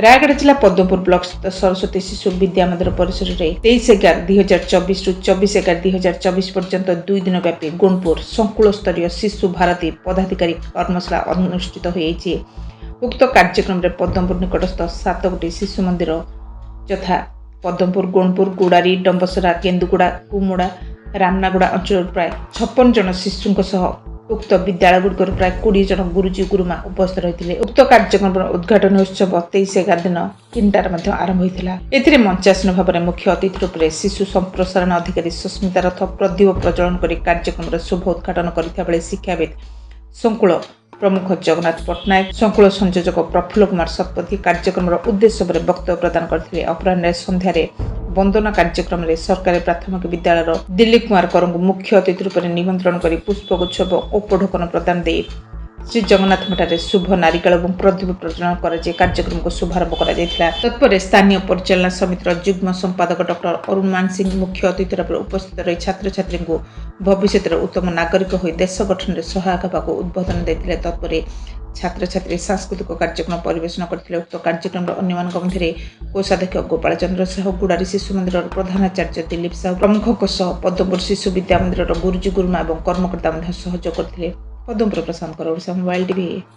ରାୟଗଡ଼ା ଜିଲ୍ଲା ପଦ୍ମପୁର ବ୍ଲକ ସ୍ଥିତ ସରସ୍ୱତୀ ଶିଶୁ ବିଦ୍ୟା ମନ୍ଦିର ପରିସରରେ 23/11/2024 ରୁ 24/11/2024 ପର୍ଯ୍ୟନ୍ତ 2 ଦିନ ବ୍ୟାପୀ ଗୁଣପୁର ସଂକୁଳ ସ୍ତରୀୟ ଶିଶୁ ଭାରତୀ ପଦାଧିକାରୀ କର୍ମଶାଳା ଅନୁଷ୍ଠିତ ହୋଇଯାଇଛି। ଉକ୍ତ କାର୍ଯ୍ୟକ୍ରମରେ ପଦ୍ମପୁର ନିକଟସ୍ଥ 7ଗୋଟି ଶିଶୁ ମନ୍ଦିର ଯଥା ପଦ୍ମପୁର, ଗୁଣପୁର, ଗୁଡ଼ାରୀ, ଡମ୍ବସରା, କେନ୍ଦୁଗୁଡ଼ା, କୁମୁଡ଼ା, ରାମନାଗୁଡ଼ା ଅଞ୍ଚଳରୁ ପ୍ରାୟ 56 ଜଣ ଶିଶୁଙ୍କ ସହ ଉକ୍ତ ବିଦ୍ୟାଳୟଗୁଡ଼ିକରୁ ପ୍ରାୟ 20 ଜଣ ଗୁରୁଜୀ ଗୁରୁମା ଉପସ୍ଥିତ ରହିଥିଲେ। ଉକ୍ତ କାର୍ଯ୍ୟକ୍ରମର ଉଦ୍ଘାଟନୀ ଉତ୍ସବ 23/11 ଦିନ 3ଟାରେ ମଧ୍ୟ ଆରମ୍ଭ ହୋଇଥିଲା। ଏଥିରେ ମଞ୍ଚାସୀନ ଭାବରେ ମୁଖ୍ୟ ଅତିଥି ରୂପରେ ଶିଶୁ ସମ୍ପ୍ରସାରଣ ଅଧିକାରୀ ସସ୍ମିତା ରଥ ପ୍ରଦୀପ ପ୍ରଜ୍ୱଳନ କରି କାର୍ଯ୍ୟକ୍ରମର ଶୁଭ ଉଦ୍ଘାଟନ କରିଥିବା ବେଳେ ଶିକ୍ଷାବିତ ସଂକୁଳ ପ୍ରମୁଖ ଜଗନ୍ନାଥ ପଟ୍ଟନାୟକ, ସଂକୁଳ ସଂଯୋଜକ ପ୍ରଫୁଲ୍ଲ କୁମାର ଶତପଥୀ କାର୍ଯ୍ୟକ୍ରମର ଉଦ୍ଦେଶ୍ୟ ଉପରେ ବକ୍ତବ୍ୟ ପ୍ରଦାନ କରିଥିଲେ। ଅପରାହ୍ନରେ ସନ୍ଧ୍ୟାରେ ବନ୍ଦନା କାର୍ଯ୍ୟକ୍ରମରେ ସରକାରୀ ପ୍ରାଥମିକ ବିଦ୍ୟାଳୟର ଦିଲ୍ଲୀପ କୁମାର କରଙ୍କୁ ମୁଖ୍ୟ ଅତିଥି ରୂପରେ ନିମନ୍ତ୍ରଣ କରି ପୁଷ୍ପଗୁଚ୍ଛ ଏବଂ ଉପଢୌକନ ପ୍ରଦାନ ଦେଇ ଶ୍ରୀ ଜଗନ୍ନାଥଙ୍କଠାରେ ଶୁଭ ନାରିକେଳ ଏବଂ ପ୍ରଦୀପ ପ୍ରଜ୍ୱଳନ କରାଯାଇ କାର୍ଯ୍ୟକ୍ରମକୁ ଶୁଭାରମ୍ଭ କରାଯାଇଥିଲା। ତତ୍ପରେ ସ୍ଥାନୀୟ ପରିଚାଳନା ସମିତିର ଯୁଗ୍ମ ସମ୍ପାଦକ ଡକ୍ଟର ଅରୁଣ ମାନସିଂହ ମୁଖ୍ୟ ଅତିଥି ରୂପରେ ଉପସ୍ଥିତ ରହି ଛାତ୍ରଛାତ୍ରୀଙ୍କୁ ଭବିଷ୍ୟତରେ ଉତ୍ତମ ନାଗରିକ ହୋଇ ଦେଶ ଗଠନରେ ସହାୟକ ହେବାକୁ ଉଦ୍ବୋଧନ ଦେଇଥିଲେ। ତତ୍ପରେ ଛାତ୍ରଛାତ୍ରୀ ସାଂସ୍କୃତିକ କାର୍ଯ୍ୟକ୍ରମ ପରିବେଷଣ କରିଥିଲେ। ଉକ୍ତ କାର୍ଯ୍ୟକ୍ରମର ଅନ୍ୟମାନଙ୍କ ମଧ୍ୟରେ କୋଷାଧ୍ୟକ୍ଷ ଗୋପାଳ ଚନ୍ଦ୍ର ସାହୁ, ଗୁଡ଼ାରୀ ଶିଶୁ ମନ୍ଦିରର ପ୍ରଧାନାଚାର୍ଯ୍ୟ ଦିଲ୍ଲୀପ ସାହୁ ପ୍ରମୁଖଙ୍କ ସହ ପଦ୍ମପୁର ଶିଶୁ ବିଦ୍ୟା ମନ୍ଦିରର ଗୁରୁଜୀ ଗୁରୁମା ଏବଂ କର୍ମକର୍ତ୍ତା ମଧ୍ୟ ସହଯୋଗ କରିଥିଲେ। ପଦ୍ମପୁର ପ୍ରଶାନ୍ତ କର, ଓଡ଼ିଶା ମୋବାଇଲ ଟିଭି।